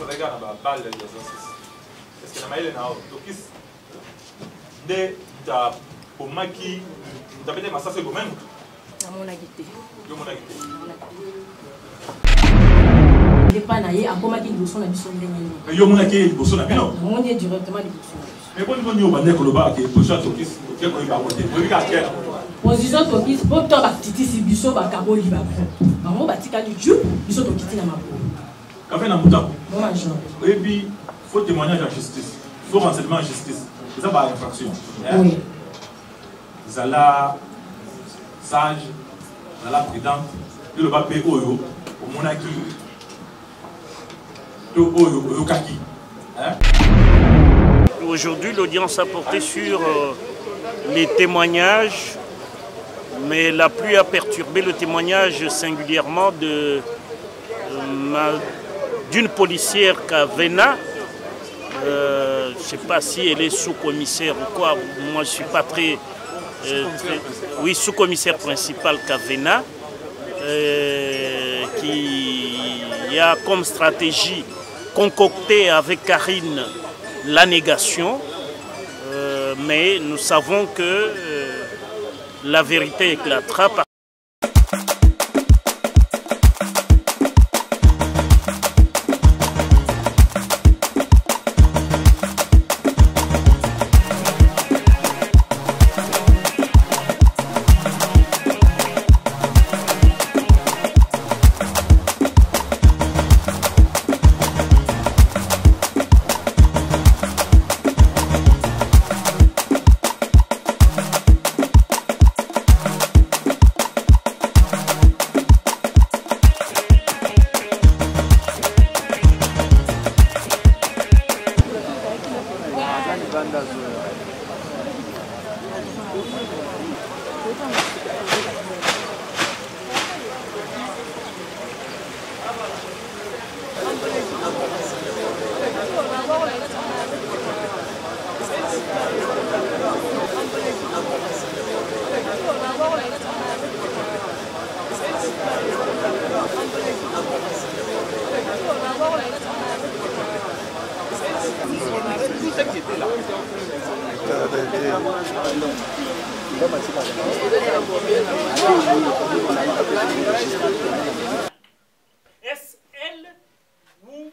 regarde la balle de l'exercice. Est-ce que la maille est là? Donc, de ta pomaki, tu as peut-être ma sasse même. Mon agité. Mon agité. Il pas naïe, à pomaki de son habitation. Mais yo mon agité, il son habitation. On est directement de son. Mais bon, nous on va dire que le bar qui est position Tokis, qui qu'on y va voter. Vous regardez. Position Tokis, pour toi titi si biso ba kabo liba. Maman batika du Dieu, biso Tokiti na mapo. Quand fait na muta. Bon major. Et puis faut témoignage en justice. Faut renseignement en justice. C'est ça par infraction. Oui. Zala sage, zala prudente, et le papier oyo, au monaki, to oyo, oyo kaki. Aujourd'hui, l'audience a porté sur les témoignages, mais la pluie a perturbé le témoignage singulièrement d'une policière Kavena. Je ne sais pas si elle est sous-commissaire ou quoi, moi je ne suis pas très... oui, sous-commissaire principal Kavena, qui a comme stratégie concocté avec Karine la négation, mais nous savons que la vérité éclatera. Est-ce elle ou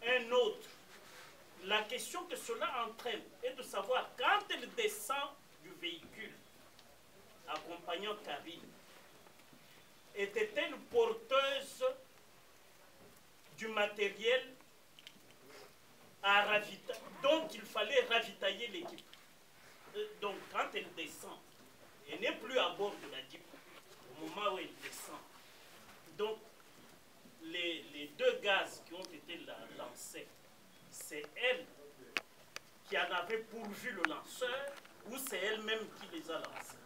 un autre? La question que cela entraîne est de savoir quand elle descend du véhicule accompagnant Karine, était-elle porteuse du matériel dont il fallait ravitailler l'équipe? Donc quand elle descend, elle n'est plus à bord de la Jeep au moment où elle descend. Donc les deux gaz qui ont été lancés, c'est elle qui en avait pourvu le lanceur ou c'est elle-même qui les a lancés?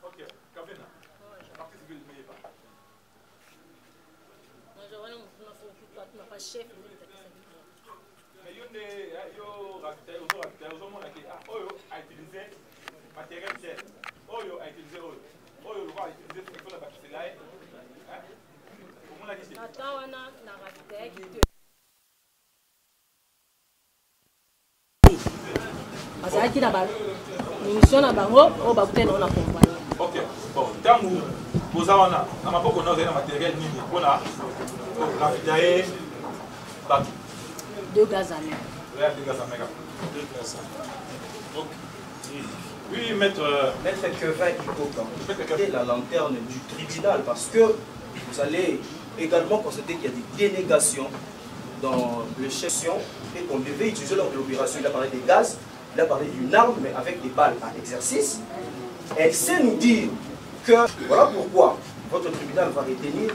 Ok, Kavena, partie civile, mais pas. Moi, chef. Mais yo a utilisé matériel cher. Oyo a utilisé oyo. Oyo a utilisé friction de bâtiment. Comment l'a dit? Attends, on a ravitaillé. Parce qu'il y a une mission à Bango, on va peut-être on accompagne. Ok, bon, tant que vous avez un matériel pour ravitailler bateau. 2 gaz à mer. Oui, maître. Maître Kevin Ikoka, la lanterne du tribunal, parce que vous allez également constater qu'il y a des dénégations dans le chef et qu'on devait utiliser lors de l'opération. Il a parlé des gaz, il a parlé d'une arme, mais avec des balles à exercice. Elle sait nous dire que voilà pourquoi votre tribunal va retenir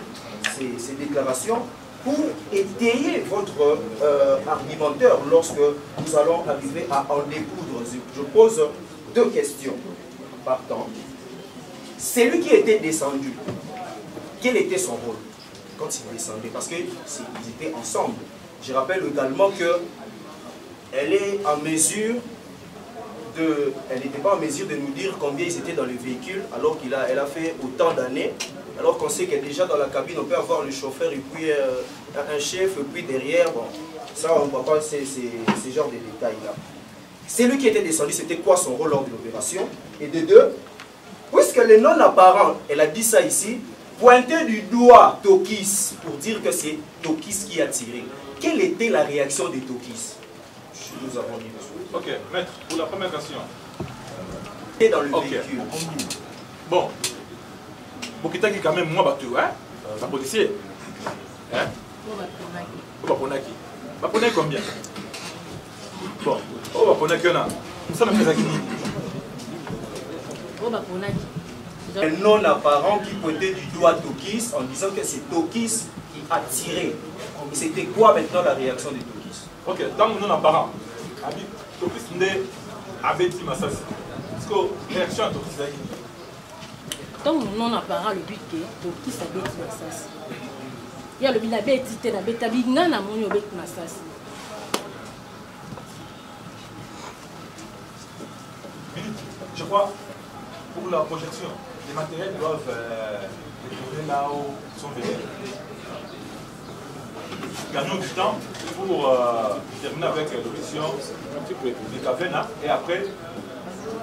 ces déclarations pour étayer votre argumentaire lorsque nous allons arriver à en découdre. Je pose 2 questions. Partant, celui qui était descendu, quel était son rôle quand il descendait? Parce qu'ils étaient ensemble. Je rappelle également qu'elle est en mesure elle n'était pas en mesure de nous dire combien ils étaient dans le véhicule, alors qu'elle a fait autant d'années. Alors qu'on sait qu'elle est déjà dans la cabine, on peut avoir le chauffeur et puis un chef, et puis derrière, bon, ça on ne voit pas ces genres de détails-là. C'est lui qui était descendu, c'était quoi son rôle lors de l'opération? Et de deux, puisque le non-apparent, elle a dit ça ici, pointer du doigt Tokis pour dire que c'est Tokis qui a tiré. Quelle était la réaction de Tokis? Nous avons dit. Ok, maître, pour la première question. Et dans le véhicule. Bon. Bokita qui quand même moi battu, hein? Un policier. Hein? Baponaki. Baponaki combien? Bon. Oh Baponaki on a. Nous sommes les Akini. Oh Baponaki. Un non apparent qui pointait du doigt Tokis en disant que c'est Tokis qui a tiré. C'était quoi maintenant la réaction de Tokis? Ok, dans mon non apparent. Tokis n'est abeti Massassi. Est-ce que réaction à Tokis là? Tant que non apparent le but que Tokis a bêti Massassi. Il y a le bin a bêti te na bêta bigna na mon yobet Massassi. Je crois pour la projection, les matériels doivent découvrir là où ils sont venus. Gagnons du temps pour terminer avec l'audition de Kavena et après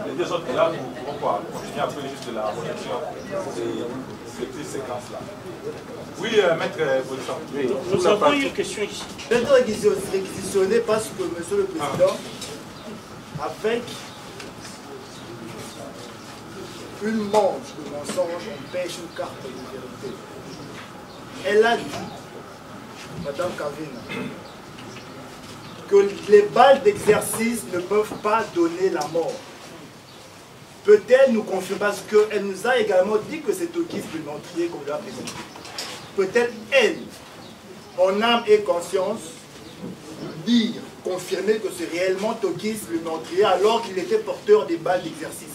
les deux autres là nous pourrons continuer après juste la projection de cette séquence-là. Oui, maître Bolson. Oui. Nous avons une question ici. D'être réquisitionné parce que monsieur le Président, avec une manche de mensonge, empêche une carte de vérité. Elle a dit, Madame Kavena, que les balles d'exercice ne peuvent pas donner la mort. Peut-être nous confirmer, parce qu'elle nous a également dit que c'est Tokis le meurtrier qu'on lui a présenté. Peut-être elle, en âme et conscience, dire, confirmer que c'est réellement Tokis le meurtrier alors qu'il était porteur des balles d'exercice.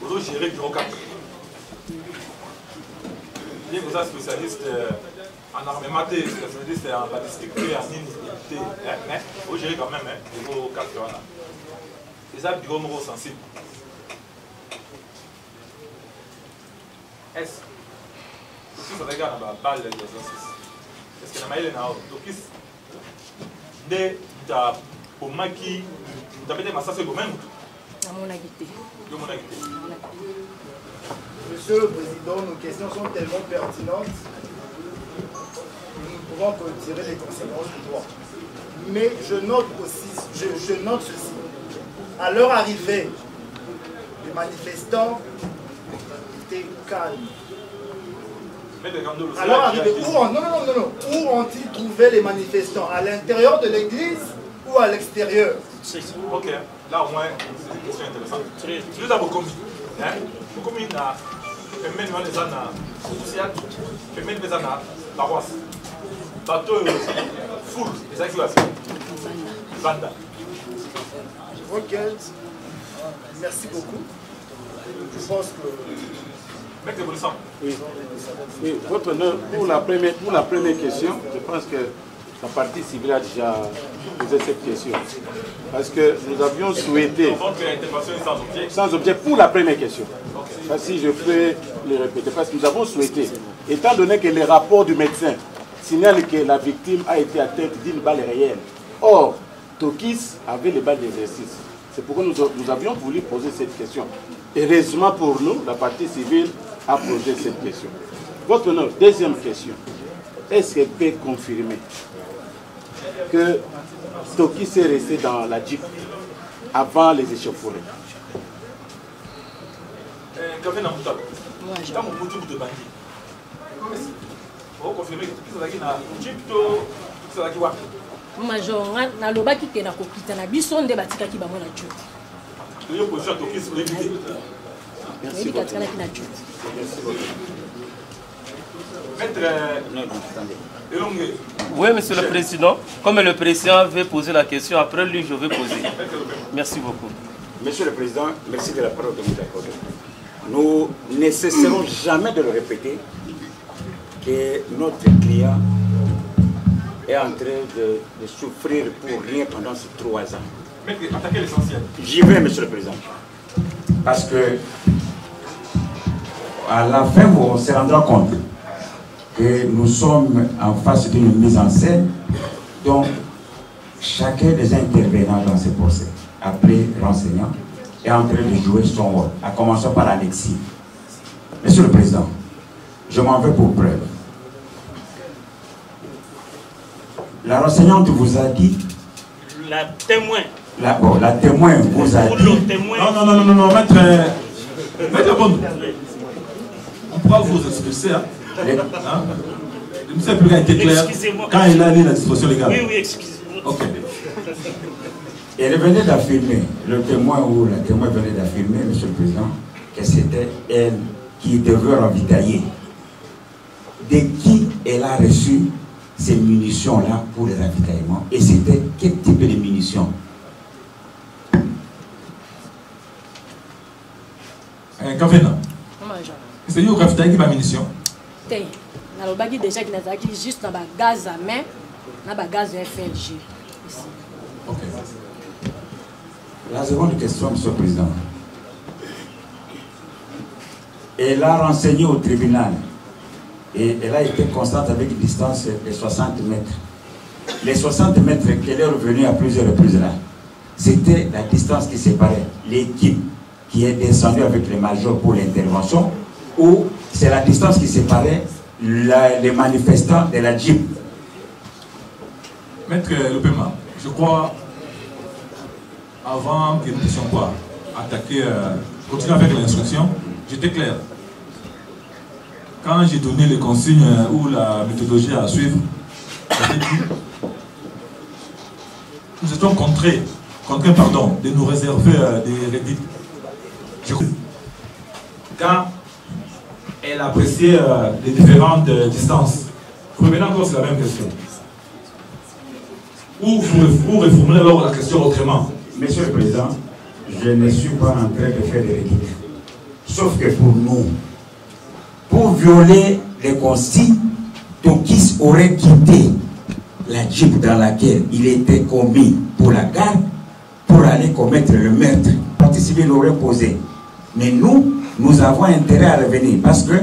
Vous gérez bureau 4. Bien que vous êtes spécialiste en armement, spécialiste en balistique et en unité, mais vous gérez quand même bureau 4. C'est un bureau sensible. Est-ce que vous regardez la balle d'exercice? Est-ce que vous avez Tokis pour moi qui vous avez massacré vous-même? Monsieur le Président, nos questions sont tellement pertinentes que nous ne pouvons que tirer les conséquences du droit. Mais je note aussi, je note ceci. À leur arrivée, les manifestants étaient calmes. À leur arrivée, où ont-ils trouvé les manifestants? À l'intérieur de l'église ou à l'extérieur? Ok, là au moins c'est une question intéressante. Nous avons commis. Nous commis na pemeni wale zana social, pemeni bezana paroisse. Bateau full, les activations. Banda. Ok, merci beaucoup. Je pense que... Mec de Bolson. Oui. Oui, votre honneur, pour la première question, je pense que la partie civile a déjà posé cette question. Parce que nous avions souhaité... Donc l'intervention est sans objet. Sans objet pour la première question. Okay. Si je peux le répéter. Parce que nous avons souhaité, étant donné que les rapports du médecin signalent que la victime a été atteinte d'une balle réelle. Or, Tokis avait les balles d'exercice. C'est pourquoi nous avions voulu poser cette question. Heureusement pour nous, la partie civile a posé cette question. Votre honneur, deuxième question. Est-ce qu'elle peut confirmer que Tokis est resté dans la Jeep avant les échauffourées? Kavena Moutalo. Dans mon bouton de bandit. Vous confirmez que Tokis est dans la Jeep ou c'est la Major, na lobaki ke na kokita na biso nde batikaki bango na Jeep. Yo position Tokis pour éviter. Merci beaucoup. Oui, Monsieur le Président. Comme le Président veut poser la question, après lui, je vais poser. Merci beaucoup. Monsieur le Président, merci de la parole que vous accordez. Nous ne cesserons jamais de le répéter que notre client est en train de souffrir pour rien pendant ces 3 ans. Mais attaquez l'essentiel. J'y vais, Monsieur le Président. Parce que à la fin, on se rendra compte que nous sommes en face d'une mise en scène dont chacun des intervenants dans ce procès, appelé renseignant, est en train de jouer son rôle, à commencer par Alexis. Monsieur le Président, je m'en vais pour preuve. La renseignante vous a dit... La témoin. La témoin vous a dit... Non, maître... Maître Bond, on pourra vous expliquer, hein? Le monsieur a été clair quand il a lu la disposition légale. Oui, excusez-moi. Ok. Elle venait d'affirmer, le témoin ou la témoin venait d'affirmer, Monsieur le Président, que c'était elle qui devait ravitailler. De qui elle a reçu ces munitions-là pour le ravitaillement? Et c'était quel type de munitions? Kavena, c'est lui qui a ravitaillé ma munition? Oui. Nalobaki déjà qu'il a juste dans le gaz à main, dans le gaz FLG. Ok. La seconde question, Monsieur le Président. Elle a renseigné au tribunal et elle a été constante avec une distance de 60 mètres. Les 60 mètres qu'elle est revenue à plusieurs reprises là, c'était la distance qui séparait l'équipe qui est descendue avec les majors pour l'intervention, ou c'est la distance qui séparait les manifestants de la Jeep. Maître Lopema, je crois, avant que nous puissions quoi attaquer, continuer avec l'instruction, j'étais clair. Quand j'ai donné les consignes ou la méthodologie à suivre, j'ai dit, nous étions contraints de nous réserver des rédits. Quand elle appréciait les différentes distances, revenez encore sur la même question. Ou vous reformulez alors la question autrement? Monsieur le Président, je ne suis pas en train de faire des rédits. Sauf que pour nous, pour violer les consignes, Tokis aurait quitté la Jeep dans laquelle il était commis pour la garde, pour aller commettre le meurtre. La partie civile aurait posé. Mais nous avons intérêt à revenir parce que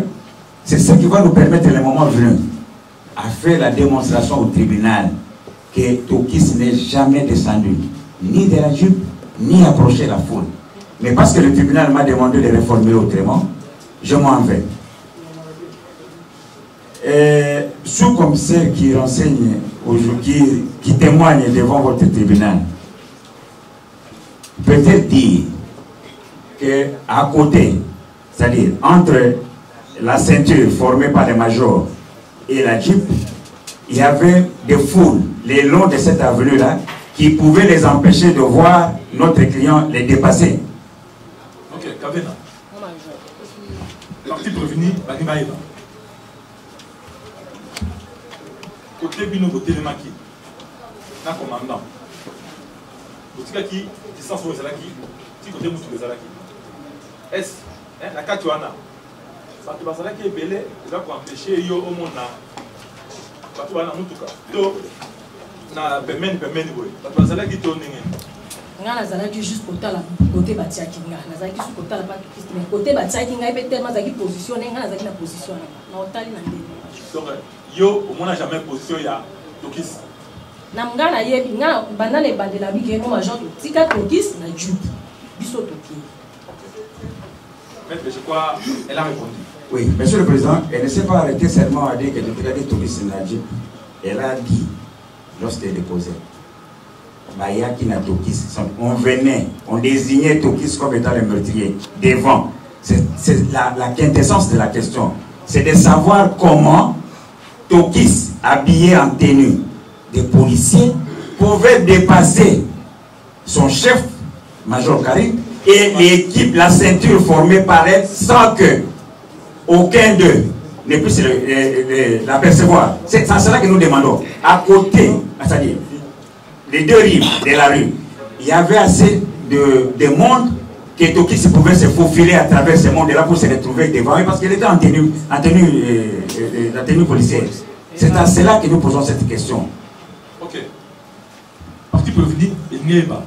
c'est ce qui va nous permettre, le moment venu, à faire la démonstration au tribunal que Tokis n'est jamais descendu, ni de la Jeep, ni approché la foule. Mais parce que le tribunal m'a demandé de réformer autrement, je m'en vais. Sous-commissaire qui renseigne aujourd'hui, qui témoigne devant votre tribunal, peut-être dire qu'à côté, c'est-à-dire entre la ceinture formée par les majors et la Jeep, il y avait des foules le long de cette avenue-là qui pouvaient les empêcher de voir notre client les dépasser. Ok, Kavena. Parti prévenu, Bagimaïba. Côté Bino, côté Lemaki, un commandant. Côté qui, distance où est Zalaki, si côté Moutou de Zalaki. Est-ce, la Katuana, ça te passe là qui est belé, il va empêcher yo au monde là. Katuana Moutouka. Donc, na Bemen, oui. Ça te passe là qui tourne. Nga nazalaki juste côté batiaki nga nazalaki juste côté la mais côté batiaki nga peut tellement zaki positionné nga nazalaki na position na otali na ndenge. Donc yo au moins jamais position ya Tokis. Na nga na yebi nga banana e bandela bike no major tika Tokis na Jeep biso Toki. Maître, je crois elle a répondu. Oui, Monsieur le Président, elle ne s'est pas arrêtée seulement à dire que tu as dit Tokis na Jeep. Elle a dit lorsqu'elle déposait. On venait, on désignait Tokis comme étant le meurtrier devant. C'est la quintessence de la question. C'est de savoir comment Tokis, habillé en tenue de policier, pouvait dépasser son chef, Major Karim, et l'équipe, la ceinture formée par elle, sans que aucun d'eux ne puisse l'apercevoir. C'est cela que nous demandons. À côté, c'est-à-dire les deux rives de la rue, il y avait assez de monde que Tokis pouvait se faufiler à travers ce monde-là pour se retrouver devant eux parce qu'il était en tenue policière. C'est à cela que nous posons cette question. qui peut venir et n'y pas.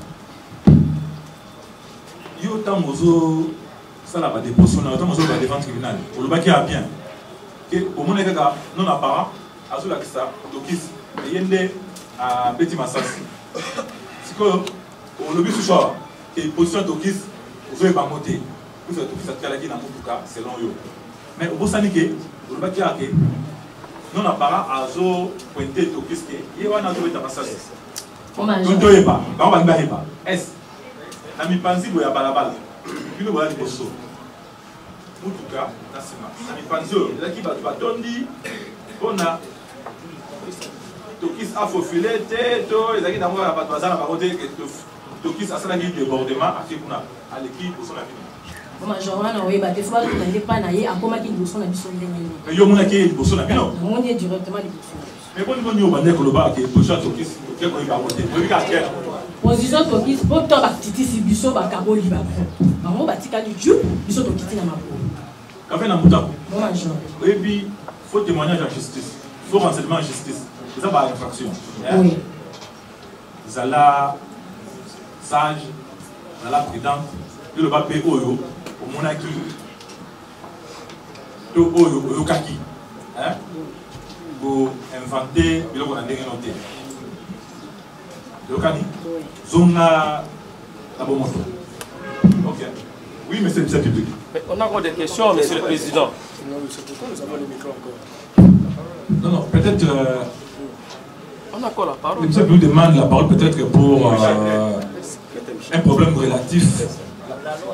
Il y a autant de ça là, des positions, autant de défense criminelle. Pour le bac, il y a bien. Au moins, non apparent, à ce ça, Tokis, et il y a Petit Massas. C'est que, au lobby ce soir, et position Tokis, vous avez pas monté. Vous avez tout ça qui est dans le cas, selon eux. Mais au bout de ça, au bac, il y a non apparent, à ce pointé Tokis, il y a un autre Petit Massas. Donc, tu n'es pas. On va ne pas. Est-ce que tu penses qu'il y a pas la balle? Puis, nous allons poser. En tout cas, tu penses qu'il va donner. On a. Tokis a faufilé, les amis d'amour à la bataille, à côté Tokis a salé de débordement à l'équipe pour son avenir. Majorana, oui, des fois, tu n'es pas naïf, à comment ils sont habitués. Mais il y a un qui est pour la avenir. On est directement les mais bon, nous avons dit que le bar qui est position Tokis, qui est va voter. Position Tokis, pour toi, Titi, si Bisso, Bakabo, Liba. Maman, Batika du Dieu, Bisso, Tokiti, Namako. Quand on a mouton. Bon, et puis, il faut témoignage en justice. Il faut renseignement en justice. C'est ça, par infraction. Oui. Zala, sage, Zala, prudente, il le va payer au monaki, au kaki. Pour inventer, il faut qu'on a noté. Le kani, zona, la bonne moto. Ok. Oui, mais c'est public. Mais on a encore des questions, monsieur le président. Non, c'est pourquoi nous avons les micros encore. Non, peut-être. On a encore la parole. Le monsieur nous demande la parole peut-être pour un problème relatif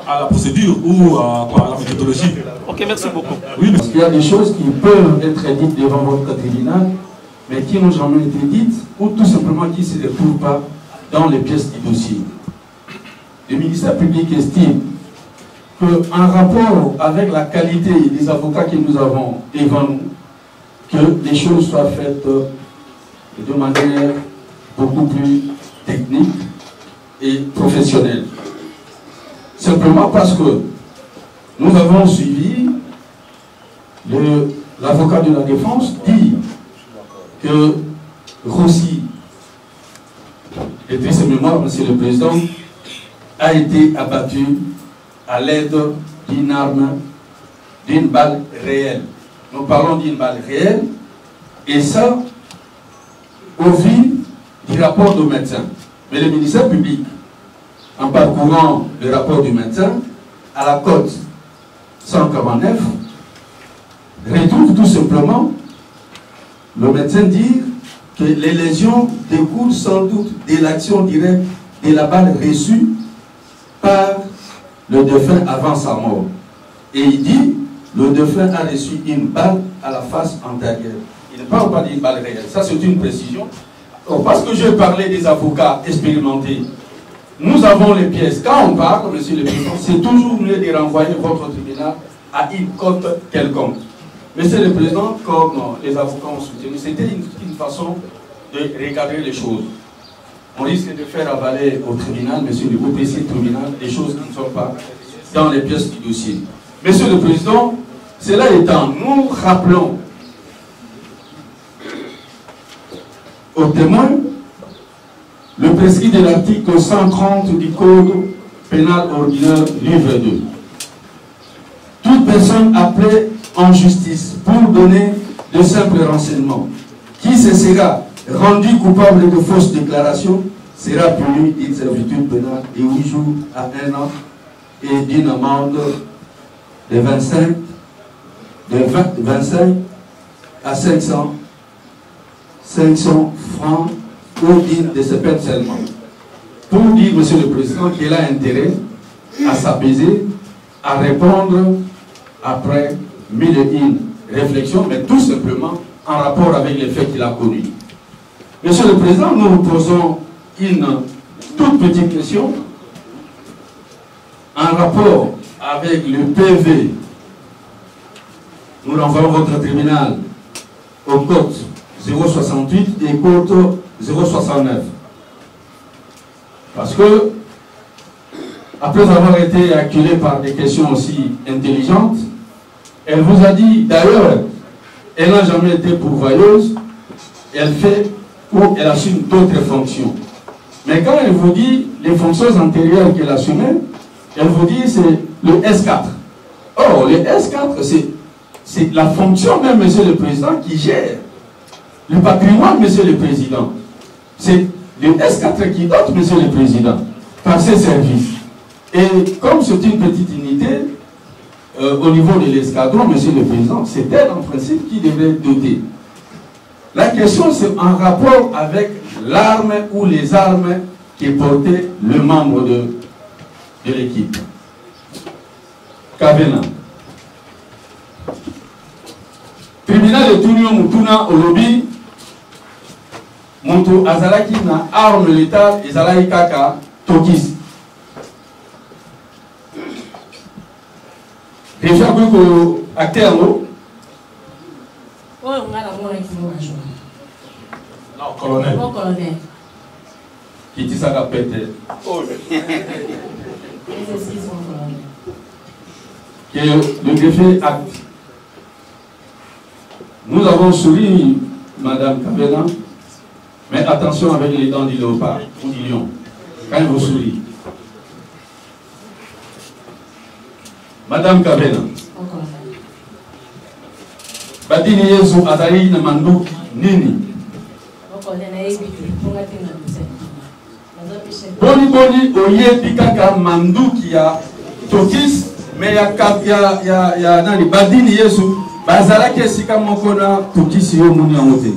à la procédure ou à la méthodologie. Ok, merci beaucoup. Oui, parce qu'il y a des choses qui peuvent être dites devant votre tribunal, mais qui n'ont jamais été dites, ou tout simplement qui ne se retrouvent pas dans les pièces du dossier. Le ministère public estime qu'en rapport avec la qualité des avocats que nous avons devant nous, que les choses soient faites de manière beaucoup plus technique et professionnelle. Simplement parce que nous avons suivi l'avocat de la défense dit que Rossi, et puis ses mémoires, monsieur le président, a été abattu à l'aide d'une arme, d'une balle réelle. Nous parlons d'une balle réelle, et ça, au vu du rapport du médecin. Mais le ministère public, en parcourant le rapport du médecin, à la cote 149, retrouve tout simplement le médecin dire que les lésions découlent sans doute de l'action directe de la balle reçue par le défunt avant sa mort. Et il dit, le défunt a reçu une balle à la face antérieure. Il ne parle pas d'une balle réelle. Ça, c'est une précision. Alors, parce que je parlais des avocats expérimentés, nous avons les pièces. Quand on parle, monsieur le président, c'est toujours mieux de renvoyer votre tribunal à une cote quelconque. Monsieur le président, comme les avocats ont soutenu, c'était une façon de regarder les choses. On risque de faire avaler au tribunal, monsieur le OPC tribunal, des choses qui ne sont pas dans les pièces du dossier. Monsieur le président, cela étant, nous rappelons aux témoins le prescrit de l'article 130 du Code pénal ordinaire, livre 2. Toute personne appelée en justice pour donner de simples renseignements qui se sera rendu coupable de fausses déclarations sera puni d'une servitude pénale de 8 jours à 1 an et d'une amende de 25 à 500 francs ou d'une de ces peines seulement. Pour dire, monsieur le président, qu'il a intérêt à s'apaiser, à répondre après 1001 réflexions, mais tout simplement en rapport avec les faits qu'il a connus. Monsieur le président, nous vous posons une toute petite question en rapport avec le PV. Nous renvoyons votre tribunal au code 068 et code 069. Parce que, après avoir été acculé par des questions aussi intelligentes, elle vous a dit, d'ailleurs, elle n'a jamais été pourvoyeuse, elle fait ou elle assume d'autres fonctions. Mais quand elle vous dit les fonctions antérieures qu'elle assumait, elle vous dit c'est le S4. Or, le S4, c'est la fonction même, Monsieur le Président, qui gère le patrimoine, Monsieur le Président. C'est le S4 qui dote, Monsieur le Président, par ses services. Et comme c'est une petite unité, au niveau de l'escadron, Monsieur le Président, c'est elle en principe qui devait doter. La question, c'est en rapport avec l'arme ou les armes qui portait le membre de l'équipe. Kavena. Tribunal de Tunio Mutuna au lobby, Monto Azalaki na arme létale et Zalaï Kaka Tokis. Déjà, vous avez acté un mot? Oh, on a la mort qui va jouer. Non, colonel. Oh, colonel. Qui dit ça va péter. Oh, Que le greffier acte. Nous avons souri, Madame Kavena, mais attention avec les dents du léopard ou du lion. Quand vous souriez. Madame Kavena. Badini Yesu Azali na Manduki Nini. Boni boni oye pikaka Manduki ya Tokis, mais ya nani Badini Yesu bazala kesika mokona Tokis yo muni amote.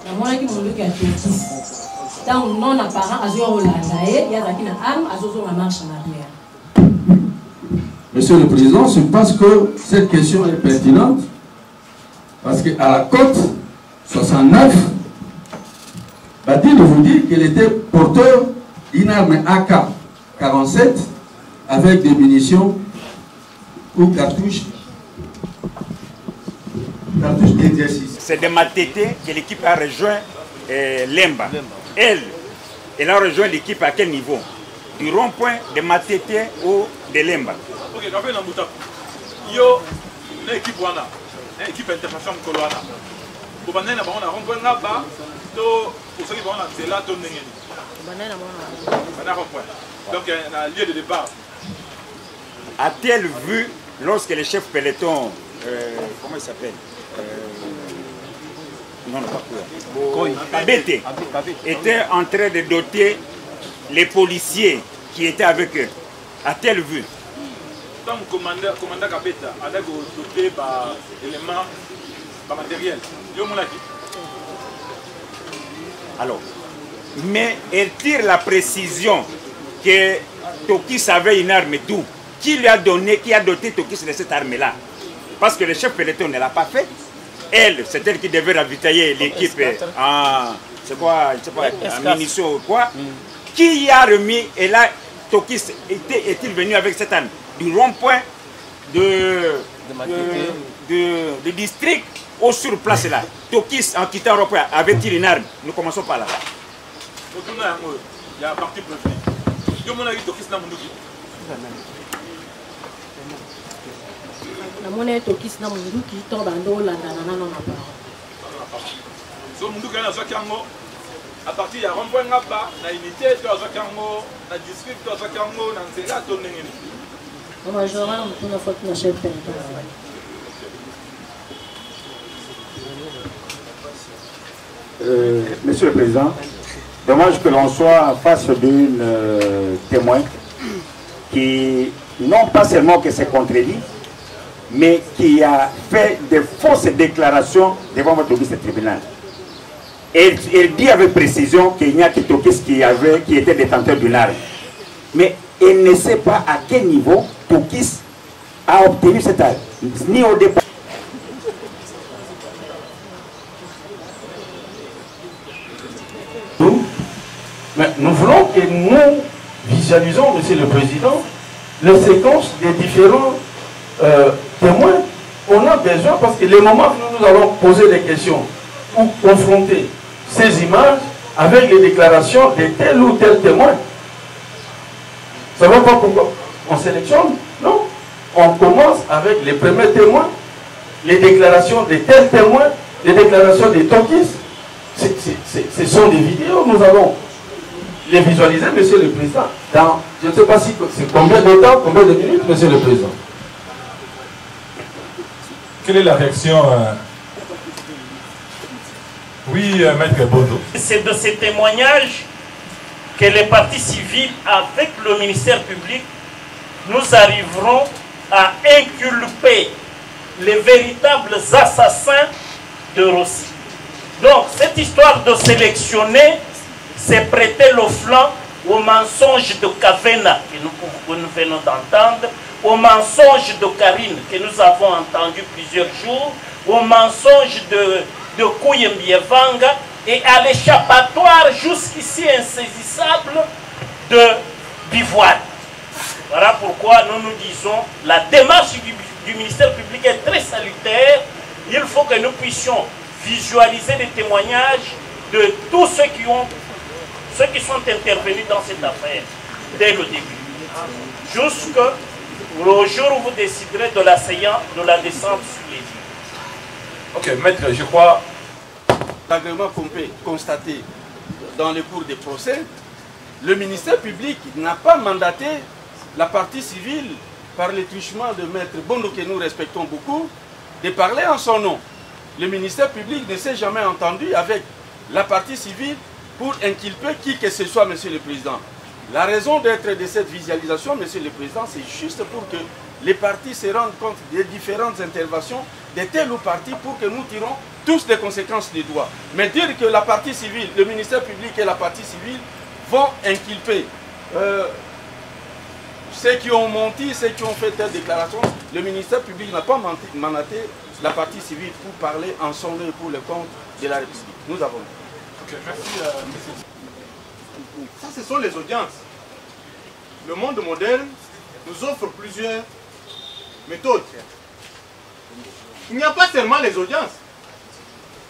Na mwana ki Manduki ya Tokis. Tant non apparent azo Hollanda et ya zakina arme azo na marche en arrière. Monsieur le Président, je pense que cette question est pertinente parce qu'à la côte 69, Badine vous dit qu'il était porteur d'une arme AK-47 avec des munitions ou cartouches d'exercice. C'est de Matete que l'équipe a rejoint Lemba. Elle a rejoint l'équipe à quel niveau? Du rond-point de Matete ou de Lemba? Ok, donc on a un yo, une équipe wana, une équipe internationale colwana. Pour banana, on a rond-point là-bas, pour ceux qui vont en c'est là, ton n'engeni. Banana, rond-point. Donc, il y a un lieu de départ. A-t-elle vu, lorsque le chef peloton, comment il s'appelle non, pas Kabete, était en train de doter les policiers qui étaient avec eux, a-t-elle vu? Tant que commandant Kabeta a doté par éléments, par matériel. Alors, mais elle tire la précision que Tokis avait une arme d'où? Qui lui a donné, qui a doté Tokis de cette arme-là? Parce que le chef peloton ne l'a pas fait. Elle, c'est elle qui devait ravitailler l'équipe en, c'est quoi, je sais pas, en munitions ou quoi. Qui y a remis, et là, Tokis est-il venu avec cette arme? Du rond-point de district au sur place là. Tokis, en quittant le rond-point, avait-il une arme? Nous commençons par là. Il y a un parti préféré. Il y a un Tokis dans mon outil. La monnaie Tokis dans mon outil tombe en dos, la nanana non pas. So mon outil à partir de rond-point là-bas, la unité, tu as la district, tu as c'est là ton n'engeni. Monsieur le Président, dommage que l'on soit en face d'une témoin qui, non pas seulement que c'est contredit, mais qui a fait de fausses déclarations devant votre tribunal. Elle dit avec précision qu'il n'y a que Tokis qui était détenteur d'une arme. Mais elle ne sait pas à quel niveau Tokis a obtenu cette arme, ni au départ. Mais nous voulons que nous visualisons, Monsieur le Président, les séquences des différents témoins. On a besoin, parce que les moments où nous allons poser des questions ou confronter ces images avec les déclarations de tel ou tel témoin. Ça ne va pas pourquoi on sélectionne, non. On commence avec les premiers témoins, les déclarations de tels témoins, les déclarations des Tokis. Ce sont des vidéos, nous avons. les visualiser, Monsieur le Président. Dans, je ne sais pas si c'est combien de temps, combien de minutes, Monsieur le Président. Quelle est la réaction Oui, Maître Bondo. C'est de ces témoignages que les partis civils, avec le ministère public, nous arriverons à inculper les véritables assassins de Rossi. Donc, cette histoire de sélectionner, c'est prêter le flanc au mensonge de Kavena que nous venons d'entendre, au mensonge de Karine que nous avons entendu plusieurs jours, au mensonge de Kouyembievanga et à l'échappatoire jusqu'ici insaisissable de Bivoine. Voilà pourquoi nous nous disons la démarche du ministère public est très salutaire. Il faut que nous puissions visualiser les témoignages de tous ceux qui sont intervenus dans cette affaire dès le début. Jusqu'au jour où vous déciderez de la séance, de la descente sur les îles. Ok, maître, je crois... L'agrément qu'on peut constater dans le cours des procès, le ministère public n'a pas mandaté la partie civile par le truchement de maître Bondo, que nous respectons beaucoup, de parler en son nom. Le ministère public ne s'est jamais entendu avec la partie civile pour inculper qui que ce soit, Monsieur le Président. La raison d'être de cette visualisation, Monsieur le Président, c'est juste pour que les partis se rendent compte des différentes interventions de tel ou parti pour que nous tirons tous les conséquences des doigts. Mais dire que la partie civile, le ministère public et la partie civile vont inculper ceux qui ont menti, ceux qui ont fait telle déclaration, le ministère public n'a pas mandaté la partie civile pour parler en son nom et pour le compte de la République. Nous avons. Ok, merci. Ça, ce sont les audiences. Le monde moderne nous offre plusieurs méthodes. Il n'y a pas seulement les audiences,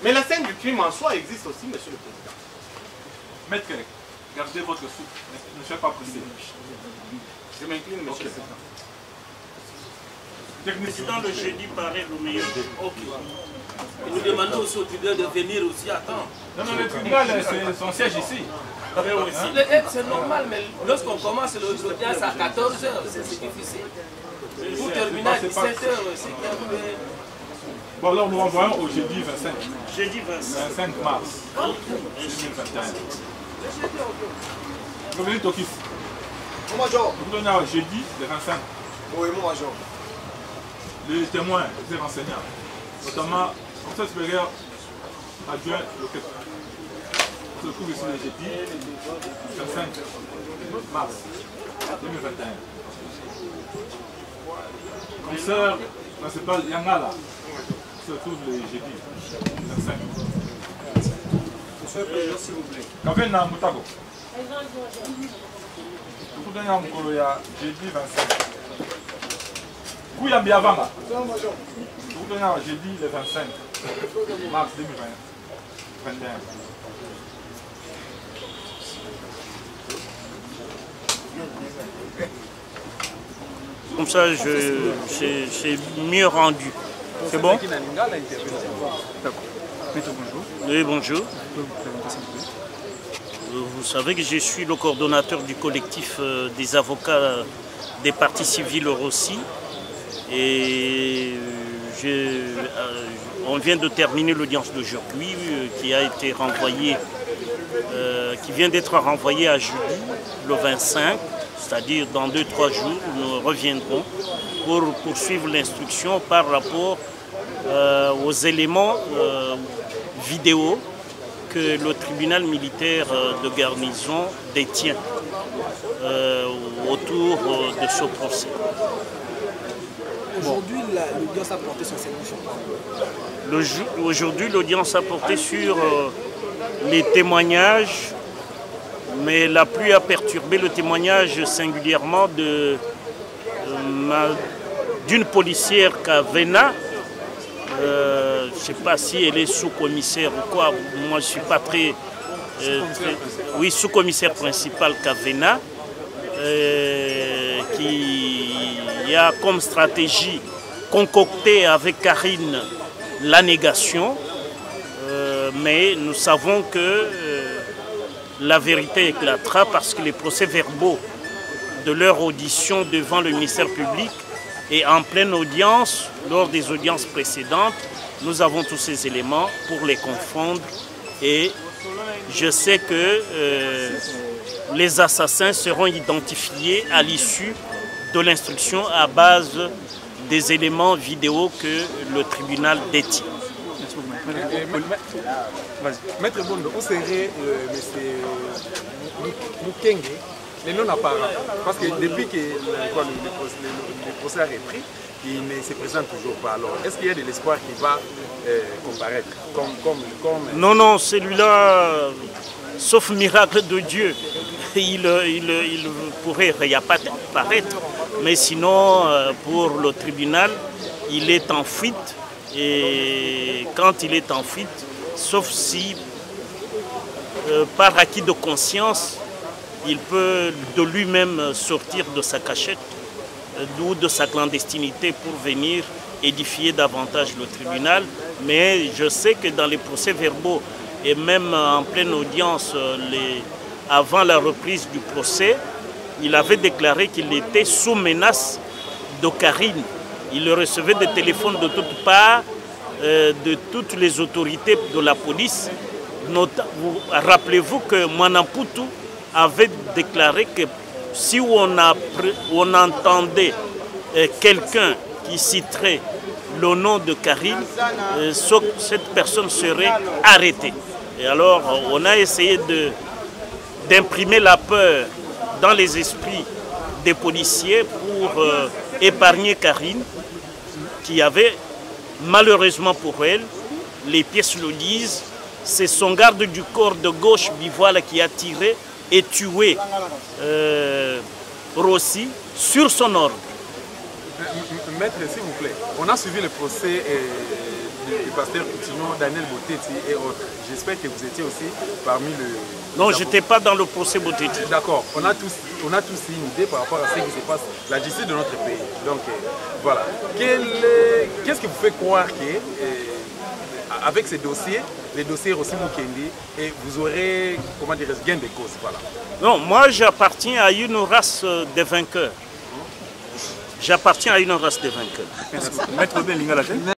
mais la scène du crime en soi existe aussi, Monsieur le Président. Maître, gardez votre souffle, ne soyez pas pressé. Je m'incline, Monsieur le Président. Président, le jeudi paraît le meilleur. Ok. Et nous demandons aussi au tribunal de venir aussi attendre. Non, le tribunal, c'est son siège ici. C'est normal, mais lorsqu'on commence l'audience à 14h, c'est difficile. Pour terminer à 17h, c'est un peu... Bon, alors nous renvoyons au jeudi 25. Jeudi 25 mars 2021. Revenez Tokis. Mon major. Vous donnez au jeudi le 25. Oui, mon major. Les témoins, les renseignants, notamment le conseil supérieur adjoint local. On se trouve ici le jeudi 25 mars 2021. Commissaire principal Yangala se trouve le jeudi 25. Monsieur le Président, s'il vous plaît. Kavena Moutago. Vous donnez un mot jeudi 25. Kouya Biavanga. Vous donnez un jeudi le 25 mars 2021. Comme ça, c'est mieux rendu. C'est bon? Oui, bonjour. Vous savez que je suis le coordonnateur du collectif des avocats des partis civils Rossi. Et on vient de terminer l'audience d'aujourd'hui qui a été renvoyée, qui vient d'être renvoyée à jeudi, le 25. C'est-à-dire dans 2-3 jours, nous reviendrons pour poursuivre l'instruction par rapport aux éléments vidéo que le tribunal militaire de garnison détient autour de ce procès. Aujourd'hui, l'audience a porté sur cette mission. Aujourd'hui, l'audience a porté sur les témoignages, mais la pluie a perturbé le témoignage singulièrement d'une policière Kavena. Je ne sais pas si elle est sous-commissaire ou quoi. Moi, je ne suis pas très... oui, sous-commissaire principal Kavena, qui a comme stratégie concoctée avec Karine la négation. Mais nous savons que la vérité éclatera parce que les procès-verbaux de leur audition devant le ministère public et en pleine audience, lors des audiences précédentes, nous avons tous ces éléments pour les confondre et je sais que les assassins seront identifiés à l'issue de l'instruction à base des éléments vidéo que le tribunal détient. Maître Bondo, où serait M. Mukenge, les non-apparents? Parce que depuis que le procès a repris, il ne se présente toujours pas. Alors, est-ce qu'il y a de l'espoir qu'il va comparaître comme... Non, non, celui-là, sauf miracle de Dieu, il pourrait réapparaître. Mais sinon, pour le tribunal, il est en fuite. Et quand il est en fuite, sauf si, par acquis de conscience, il peut de lui-même sortir de sa cachette ou de sa clandestinité pour venir édifier davantage le tribunal. Mais je sais que dans les procès-verbaux et même en pleine audience, avant la reprise du procès, il avait déclaré qu'il était sous menace de Karine. Il recevait des téléphones de toutes parts, de toutes les autorités de la police. Rappelez-vous que Mwanamputu avait déclaré que si on entendait quelqu'un qui citerait le nom de Karine, cette personne serait arrêtée. Et alors, on a essayé d'imprimer la peur dans les esprits des policiers pour épargner Karine, qui avait, malheureusement pour elle, les pièces le disent, c'est son garde du corps de gauche, Bivoile, qui a tiré et tué Rossi sur son ordre. Maître, s'il vous plaît, on a suivi le procès du pasteur Coutinho, Daniel Botetti et autres. J'espère que vous étiez aussi parmi le... Non, je n'étais pas dans le procès Botetti. D'accord, on a tous une idée par rapport à ce qui se passe, la justice de notre pays. Donc voilà. Qu'est-ce qui vous fait croire que, avec ces dossiers, les dossiers Rossi Mukendi, et vous aurez, comment dire, gain de cause, voilà. Non, moi j'appartiens à une race de vainqueurs. J'appartiens à une race de vainqueurs. Maître Belinga,